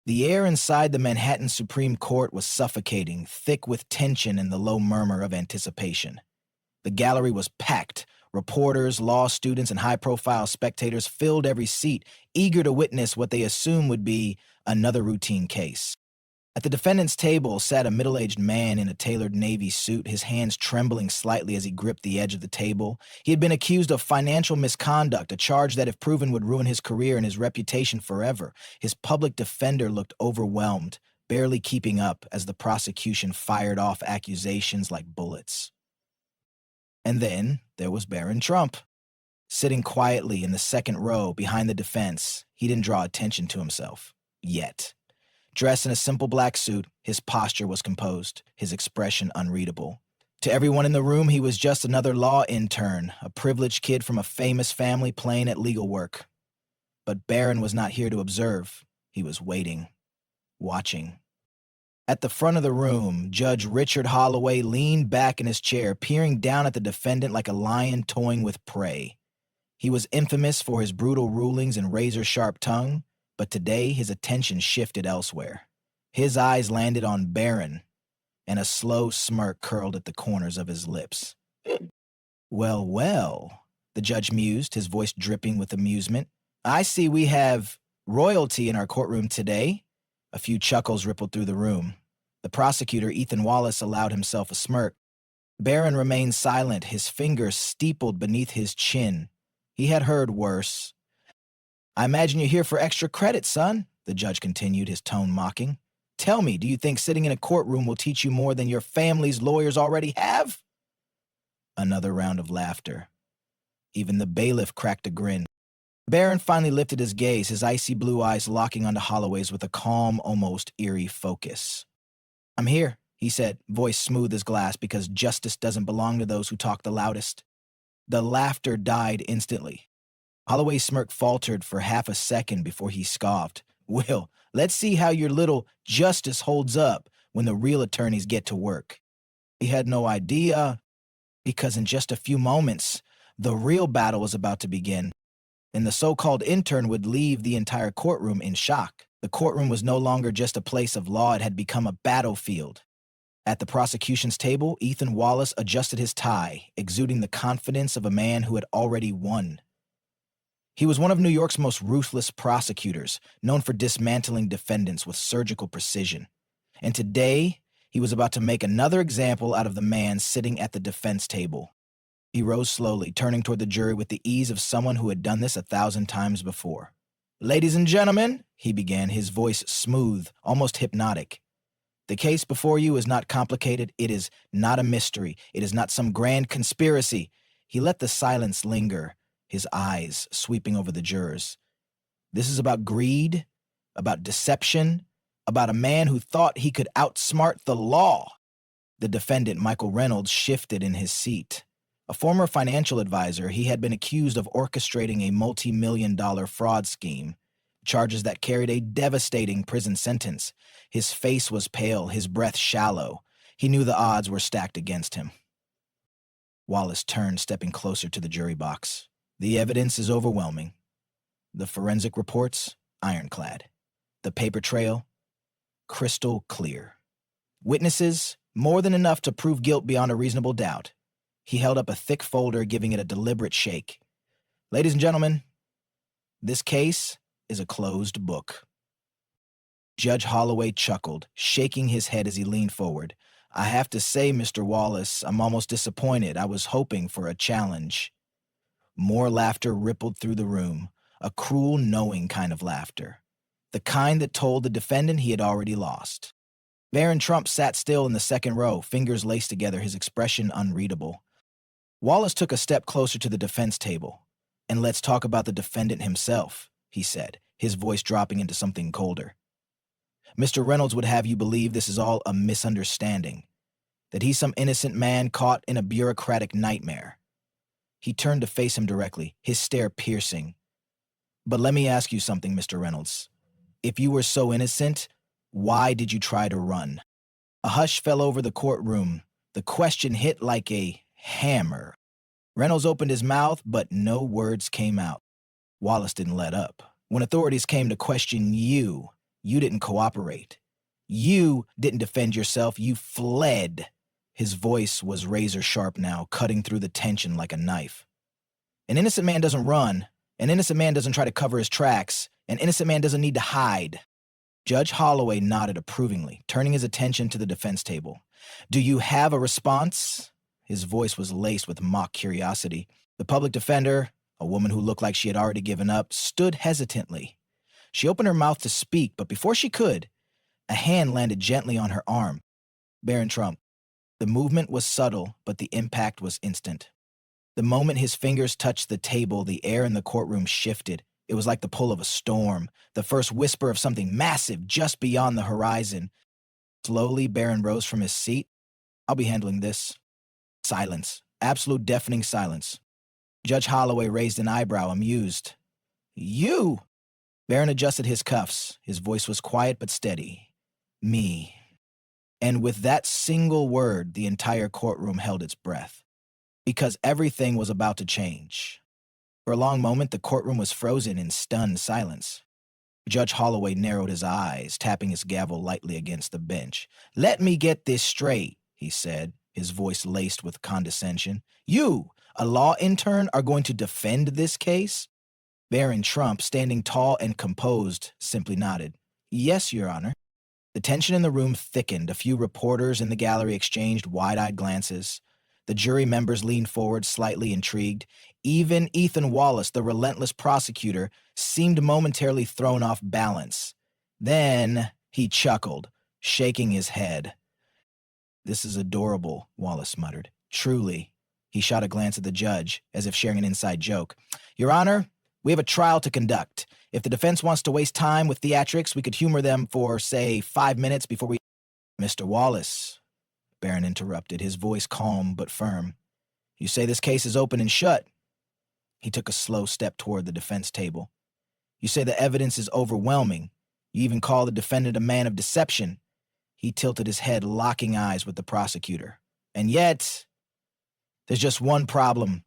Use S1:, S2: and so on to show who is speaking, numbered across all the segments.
S1: The air inside the Manhattan Supreme Court was suffocating, thick with tension and the low murmur of anticipation. The gallery was packed. Reporters, law students, and high-profile spectators filled every seat, eager to witness what they assumed would be another routine case. At the defendant's table sat a middle-aged man in a tailored navy suit, his hands trembling slightly as he gripped the edge of the table. He had been accused of financial misconduct, a charge that, if proven, would ruin his career and his reputation forever. His public defender looked overwhelmed, barely keeping up as the prosecution fired off accusations like bullets. And then there was Barron Trump. Sitting quietly in the second row behind the defense, he didn't draw attention to himself. Yet. Dressed in a simple black suit, his posture was composed, his expression unreadable. To everyone in the room, he was just another law intern, a privileged kid from a famous family playing at legal work. But Barron was not here to observe. He was waiting, watching. At the front of the room, Judge Richard Holloway leaned back in his chair, peering down at the defendant like a lion toying with prey. He was infamous for his brutal rulings and razor-sharp tongue, but today his attention shifted elsewhere. His eyes landed on Barron, and a slow smirk curled at the corners of his lips. Well, well, the judge mused, his voice dripping with amusement. I see we have royalty in our courtroom today. A few chuckles rippled through the room. The prosecutor, Ethan Wallace, allowed himself a smirk. Barron remained silent, his fingers steepled beneath his chin. He had heard worse. I imagine you're here for extra credit, son, the judge continued, his tone mocking. Tell me, do you think sitting in a courtroom will teach you more than your family's lawyers already have? Another round of laughter. Even the bailiff cracked a grin. Barron finally lifted his gaze, his icy blue eyes locking onto Holloway's with a calm, almost eerie focus. I'm here, he said, voice smooth as glass, because justice doesn't belong to those who talk the loudest. The laughter died instantly. Holloway's smirk faltered for half a second before he scoffed. Well, let's see how your little justice holds up when the real attorneys get to work. He had no idea, because in just a few moments, the real battle was about to begin, and the so-called intern would leave the entire courtroom in shock. The courtroom was no longer just a place of law, it had become a battlefield. At the prosecution's table, Ethan Wallace adjusted his tie, exuding the confidence of a man who had already won. He was one of New York's most ruthless prosecutors, known for dismantling defendants with surgical precision. And today, he was about to make another example out of the man sitting at the defense table. He rose slowly, turning toward the jury with the ease of someone who had done this 1,000 times before. Ladies and gentlemen, he began, his voice smooth, almost hypnotic. The case before you is not complicated. It is not a mystery. It is not some grand conspiracy. He let the silence linger, his eyes sweeping over the jurors. This is about greed, about deception, about a man who thought he could outsmart the law. The defendant, Michael Reynolds, shifted in his seat. A former financial advisor, he had been accused of orchestrating a multi-million-dollar fraud scheme, charges that carried a devastating prison sentence. His face was pale, his breath shallow. He knew the odds were stacked against him. Wallace turned, stepping closer to the jury box. The evidence is overwhelming. The forensic reports, ironclad. The paper trail, crystal clear. Witnesses, more than enough to prove guilt beyond a reasonable doubt. He held up a thick folder, giving it a deliberate shake. Ladies and gentlemen, this case is a closed book. Judge Holloway chuckled, shaking his head as he leaned forward. I have to say, Mr. Wallace, I'm almost disappointed. I was hoping for a challenge. More laughter rippled through the room, a cruel, knowing kind of laughter. The kind that told the defendant he had already lost. Barron Trump sat still in the second row, fingers laced together, his expression unreadable. Wallace took a step closer to the defense table. And let's talk about the defendant himself, he said, his voice dropping into something colder. Mr. Reynolds would have you believe this is all a misunderstanding, that he's some innocent man caught in a bureaucratic nightmare. He turned to face him directly, his stare piercing. But let me ask you something, Mr. Reynolds. If you were so innocent, why did you try to run? A hush fell over the courtroom. The question hit like a hammer. Reynolds opened his mouth, but no words came out. Wallace didn't let up. When authorities came to question you, You didn't cooperate. You didn't defend yourself. You fled. His voice was razor sharp now, cutting through the tension like a knife. An innocent man doesn't run. An innocent man doesn't try to cover his tracks. An innocent man doesn't need to hide. Judge Holloway nodded approvingly, turning his attention to the defense table. Do you have a response? His voice was laced with mock curiosity. The public defender, a woman who looked like she had already given up, stood hesitantly. She opened her mouth to speak, but before she could, a hand landed gently on her arm. Barron Trump. The movement was subtle, but the impact was instant. The moment his fingers touched the table, the air in the courtroom shifted. It was like the pull of a storm, the first whisper of something massive just beyond the horizon. Slowly, Barron rose from his seat. I'll be handling this. Silence. Absolute deafening silence. Judge Holloway raised an eyebrow, amused. You! Barron adjusted his cuffs. His voice was quiet but steady. Me. And with that single word, the entire courtroom held its breath. Because everything was about to change. For a long moment, the courtroom was frozen in stunned silence. Judge Holloway narrowed his eyes, tapping his gavel lightly against the bench. Let me get this straight, he said, his voice laced with condescension. You, a law intern, are going to defend this case? Barron Trump, standing tall and composed, simply nodded. Yes, Your Honor. The tension in the room thickened. A few reporters in the gallery exchanged wide-eyed glances. The jury members leaned forward, slightly intrigued. Even Ethan Wallace, the relentless prosecutor, seemed momentarily thrown off balance. Then he chuckled, shaking his head. This is adorable, Wallace muttered. Truly. He shot a glance at the judge, as if sharing an inside joke. Your Honor, we have a trial to conduct. If the defense wants to waste time with theatrics, we could humor them for, say, 5 minutes before we... Mr. Wallace, Barron interrupted, his voice calm but firm. You say this case is open and shut. He took a slow step toward the defense table. You say the evidence is overwhelming. You even call the defendant a man of deception. He tilted his head, locking eyes with the prosecutor. And yet, there's just one problem.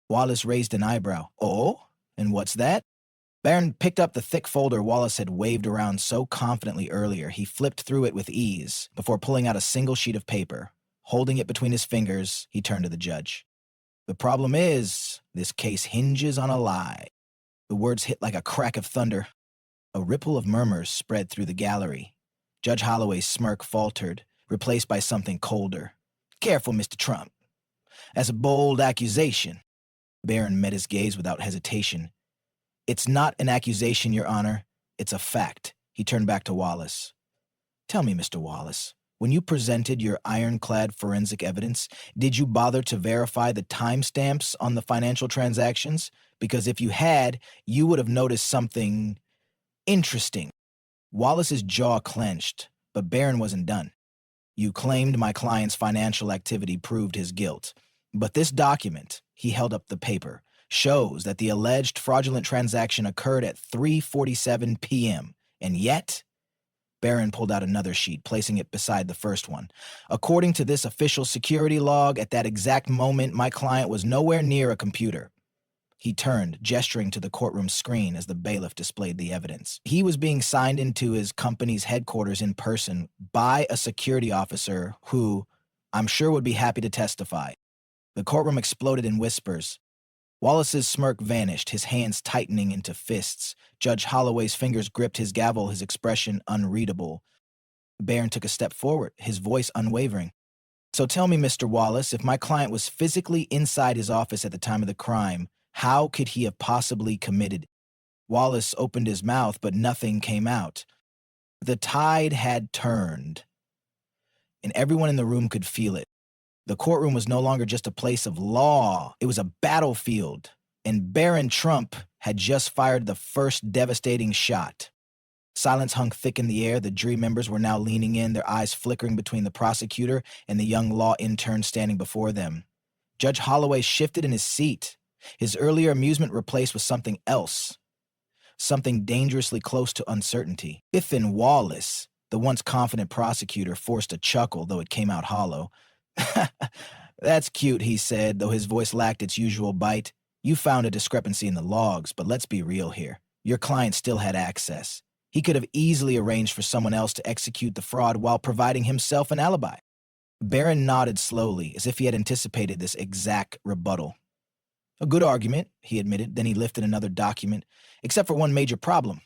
S1: Wallace raised an eyebrow. Oh? And what's that? Barron picked up the thick folder Wallace had waved around so confidently earlier. He flipped through it with ease before pulling out a single sheet of paper. Holding it between his fingers, he turned to the judge. The problem is, this case hinges on a lie. The words hit like a crack of thunder. A ripple of murmurs spread through the gallery. Judge Holloway's smirk faltered, replaced by something colder. Careful, Mr. Trump. That's a bold accusation. Barron met his gaze without hesitation. It's not an accusation, Your Honor. It's a fact. He turned back to Wallace. Tell me, Mr. Wallace, when you presented your ironclad forensic evidence, did you bother to verify the timestamps on the financial transactions? Because if you had, you would have noticed something interesting. Wallace's jaw clenched, but Barron wasn't done. You claimed my client's financial activity proved his guilt. But this document, he held up the paper, shows that the alleged fraudulent transaction occurred at 3:47 p.m. And yet, Barron pulled out another sheet, placing it beside the first one. According to this official security log, at that exact moment, my client was nowhere near a computer. He turned, gesturing to the courtroom screen as the bailiff displayed the evidence. He was being signed into his company's headquarters in person by a security officer who, I'm sure, would be happy to testify. The courtroom exploded in whispers. Wallace's smirk vanished, his hands tightening into fists. Judge Holloway's fingers gripped his gavel, his expression unreadable. Barron took a step forward, his voice unwavering. So tell me, Mr. Wallace, if my client was physically inside his office at the time of the crime, how could he have possibly committed? Wallace opened his mouth, but nothing came out. The tide had turned, and everyone in the room could feel it. The courtroom was no longer just a place of law. It was a battlefield, and Barron Trump had just fired the first devastating shot. Silence hung thick in the air. The jury members were now leaning in, their eyes flickering between the prosecutor and the young law intern standing before them. Judge Holloway shifted in his seat, his earlier amusement replaced with something else, something dangerously close to uncertainty. Ethan Wallace, the once confident prosecutor, forced a chuckle, though it came out hollow. That's cute, he said, though his voice lacked its usual bite. You found a discrepancy in the logs, but let's be real here. Your client still had access. He could have easily arranged for someone else to execute the fraud while providing himself an alibi. Barron nodded slowly, as if he had anticipated this exact rebuttal. A good argument, he admitted. Then he lifted another document, except for one major problem.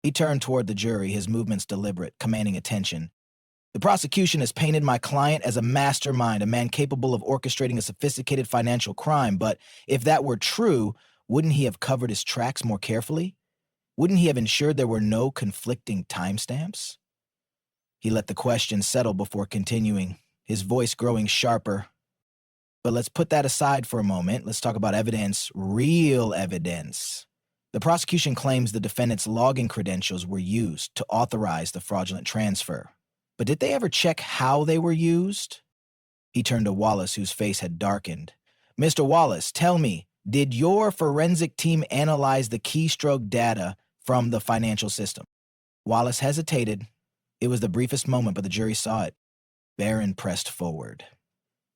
S1: He turned toward the jury, his movements deliberate, commanding attention. The prosecution has painted my client as a mastermind, a man capable of orchestrating a sophisticated financial crime, but if that were true, wouldn't he have covered his tracks more carefully? Wouldn't he have ensured there were no conflicting timestamps? He let the question settle before continuing, his voice growing sharper. But let's put that aside for a moment. Let's talk about evidence, real evidence. The prosecution claims the defendant's login credentials were used to authorize the fraudulent transfer. But did they ever check how they were used? He turned to Wallace, whose face had darkened. Mr. Wallace, tell me, did your forensic team analyze the keystroke data from the financial system? Wallace hesitated. It was the briefest moment, but the jury saw it. Barron pressed forward.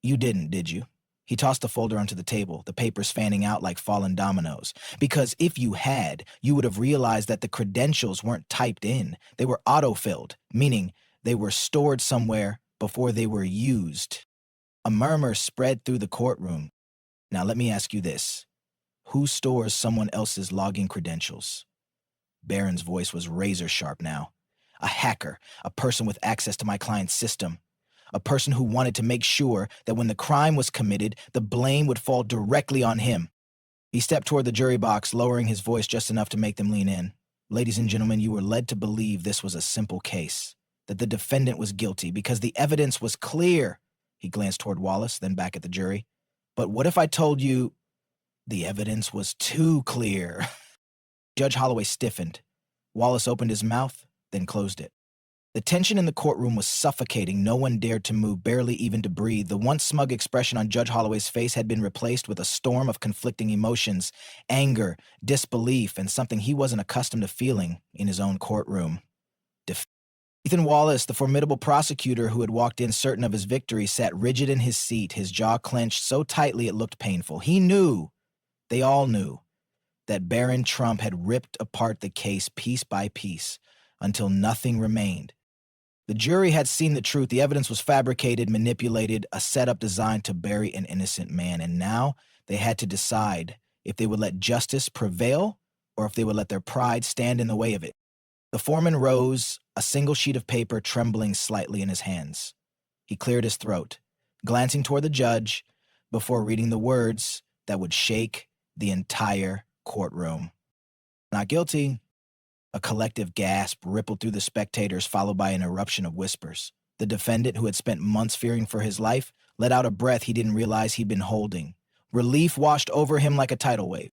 S1: You didn't, did you? He tossed the folder onto the table, the papers fanning out like fallen dominoes. Because if you had, you would have realized that the credentials weren't typed in. They were auto-filled, meaning they were stored somewhere before they were used. A murmur spread through the courtroom. Now let me ask you this. Who stores someone else's login credentials? Barron's voice was razor sharp now. A hacker, a person with access to my client's system. A person who wanted to make sure that when the crime was committed, the blame would fall directly on him. He stepped toward the jury box, lowering his voice just enough to make them lean in. Ladies and gentlemen, you were led to believe this was a simple case, that the defendant was guilty because the evidence was clear. He glanced toward Wallace, then back at the jury. But what if I told you the evidence was too clear? Judge Holloway stiffened. Wallace opened his mouth, then closed it. The tension in the courtroom was suffocating. No one dared to move, barely even to breathe. The once smug expression on Judge Holloway's face had been replaced with a storm of conflicting emotions, anger, disbelief, and something he wasn't accustomed to feeling in his own courtroom. Ethan Wallace, the formidable prosecutor who had walked in certain of his victory, sat rigid in his seat, his jaw clenched so tightly it looked painful. He knew, they all knew, that Barron Trump had ripped apart the case piece by piece until nothing remained. The jury had seen the truth. The evidence was fabricated, manipulated, a setup designed to bury an innocent man. And now they had to decide if they would let justice prevail or if they would let their pride stand in the way of it. The foreman rose, a single sheet of paper trembling slightly in his hands. He cleared his throat, glancing toward the judge before reading the words that would shake the entire courtroom. Not guilty. A collective gasp rippled through the spectators, followed by an eruption of whispers. The defendant, who had spent months fearing for his life, let out a breath he didn't realize he'd been holding. Relief washed over him like a tidal wave.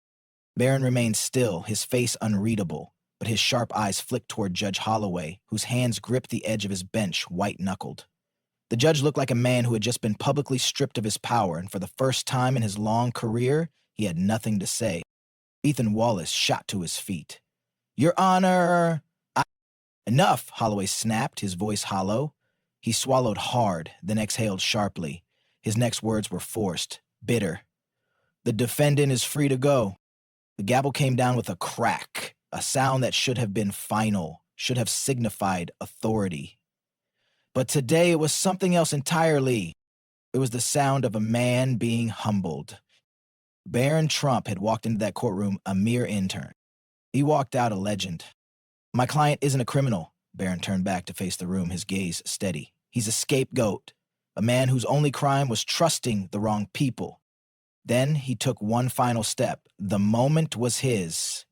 S1: Barron remained still, his face unreadable, but his sharp eyes flicked toward Judge Holloway, whose hands gripped the edge of his bench, white-knuckled. The judge looked like a man who had just been publicly stripped of his power, and for the first time in his long career, he had nothing to say. Ethan Wallace shot to his feet. Your Honor, Enough, Holloway snapped, his voice hollow. He swallowed hard, then exhaled sharply. His next words were forced, bitter. The defendant is free to go. The gavel came down with a crack, a sound that should have been final, should have signified authority. But today it was something else entirely. It was the sound of a man being humbled. Barron Trump had walked into that courtroom a mere intern. He walked out a legend. My client isn't a criminal. Barron turned back to face the room, his gaze steady. He's a scapegoat, a man whose only crime was trusting the wrong people. Then he took one final step. The moment was his.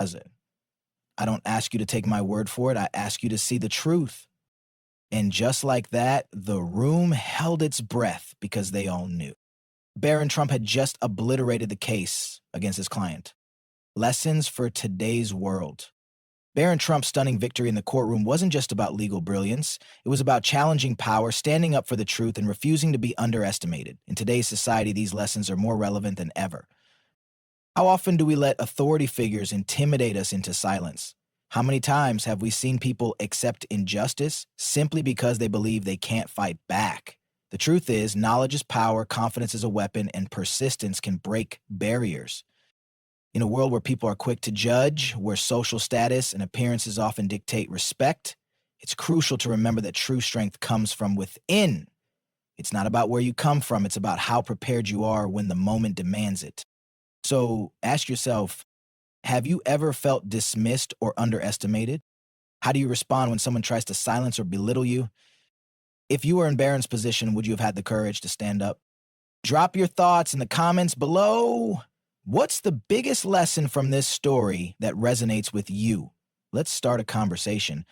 S1: I don't ask you to take my word for it. I ask you to see the truth. And just like that, the room held its breath because they all knew. Barron Trump had just obliterated the case against his client. Lessons for today's world. Barron Trump's stunning victory in the courtroom wasn't just about legal brilliance. It was about challenging power, standing up for the truth, and refusing to be underestimated. In today's society, these lessons are more relevant than ever. How often do we let authority figures intimidate us into silence? How many times have we seen people accept injustice simply because they believe they can't fight back? The truth is, knowledge is power, confidence is a weapon, and persistence can break barriers. In a world where people are quick to judge, where social status and appearances often dictate respect, it's crucial to remember that true strength comes from within. It's not about where you come from, it's about how prepared you are when the moment demands it. So ask yourself, have you ever felt dismissed or underestimated? How do you respond when someone tries to silence or belittle you? If you were in Barron's position, would you have had the courage to stand up? Drop your thoughts in the comments below. What's the biggest lesson from this story that resonates with you? Let's start a conversation.